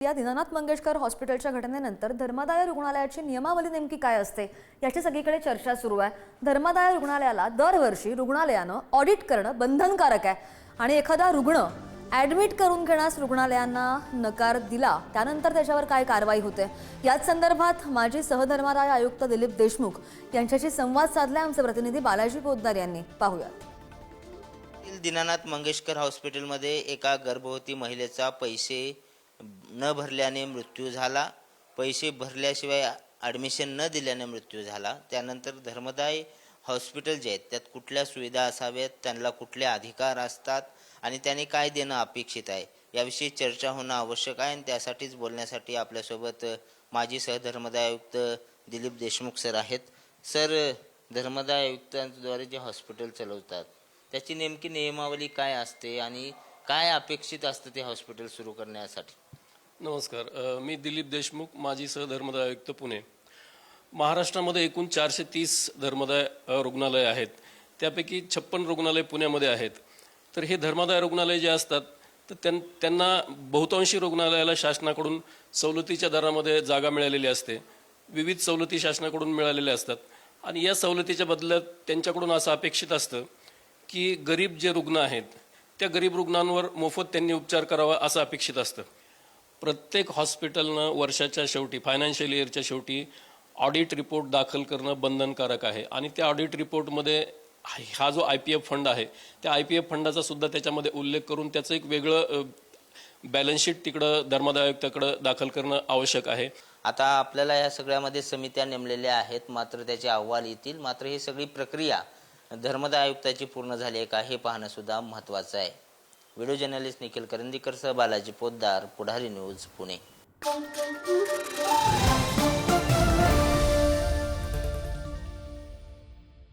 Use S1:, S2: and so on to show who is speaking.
S1: या दीनानाथ मंगेशकर हॉस्पिटलच्या घटनेनंतर धर्मादाय रुग्णालयाची नियमावली नेमकी काय असते याची सगळीकडे चर्चा सुरू आहे। धर्मादाय रुग्णालयाला दरवर्षी रुग्णालयानं ऑडिट करणं बंधनकारक आहे आणि एखादा रुग्ण ॲडमिट करून घेण्यास रुग्णालयांना नकार दिला त्यानंतर त्याच्यावर काय कारवाई होते याच संदर्भात माजी सहधर्मादाय आयुक्त दिलीप देशमुख यांच्याशी संवाद साधला आमचे प्रतिनिधी बालाजी पोद्दार यांनी। पाहूयात।
S2: दीनानाथ मंगेशकर हॉस्पिटलमध्ये एका गर्भवती महिलेचा पैसे न भरल्याने मृत्यू झाला। पैसे भरल्याशिवाय ॲडमिशन न दिल्याने मृत्यू झाला। त्यानंतर धर्मदाय हॉस्पिटल जे आहेत त्यात कुठल्या सुविधा असाव्यात, त्यांना कुठले अधिकार असतात आणि त्यांनी काय देणं अपेक्षित आहे याविषयी चर्चा होणं आवश्यक आहे। आणि त्यासाठीच बोलण्यासाठी आपल्यासोबत माजी सहधर्मदाय आयुक्त दिलीप देशमुख सर आहेत। सर, धर्मदाय आयुक्तांद्वारे जे हॉस्पिटल चालवतात त्याची नेमकी नियमावली काय असते आणि काय अपेक्षित असतं ते हॉस्पिटल सुरू करण्यासाठी?
S3: नमस्कार, मी दिलीप देशमुख, माजी सहधर्मदाय आयुक्त, पुणे। महाराष्ट्रामध्ये एकूण 430 धर्मदाय रुग्णालय आहेत, त्यापैकी 56 रुग्णालय पुण्यामध्ये आहेत। तर हे धर्मदाय रुग्णालय जे असतात तर त्यांना बहुतांशी रुग्णालयाला शासनाकडून सवलतीच्या दरामध्ये जागा मिळालेली असते, विविध सवलती शासनाकडून मिळालेल्या असतात आणि या सवलतीच्या बदल्यात त्यांच्याकडून असं अपेक्षित असतं की गरीब जे रुग्ण आहेत त्या गरीब रुग्णांवर मोफत त्यांनी उपचार करावा असं अपेक्षित असतं। प्रत्येक हॉस्पिटलनं वर्षाच्या शेवटी, फायनान्शियल इयरच्या शेवटी ऑडिट रिपोर्ट दाखल करणं बंधनकारक आहे आणि त्या ऑडिट रिपोर्टमध्ये हा जो IPF फंड आहे त्या IPF फंडाचा सुद्धा त्याच्यामध्ये उल्लेख करून त्याचं एक वेगळं बॅलन्स शीट तिकडं धर्मदाय आयुक्ताकडं दाखल करणं आवश्यक आहे।
S2: आता आपल्याला या सगळ्यामध्ये समित्या नेमलेल्या आहेत, मात्र त्याचे अहवाल येतील, मात्र ही सगळी प्रक्रिया धर्मदाय आयुक्ताची पूर्ण झाली आहे का हे पाहणं सुद्धा महत्त्वाचं आहे। व्हिडिओ जर्नलिस्ट निखिल करंदीकर सह बालाजी पोद्दार, पुढारी न्यूज, पुणे।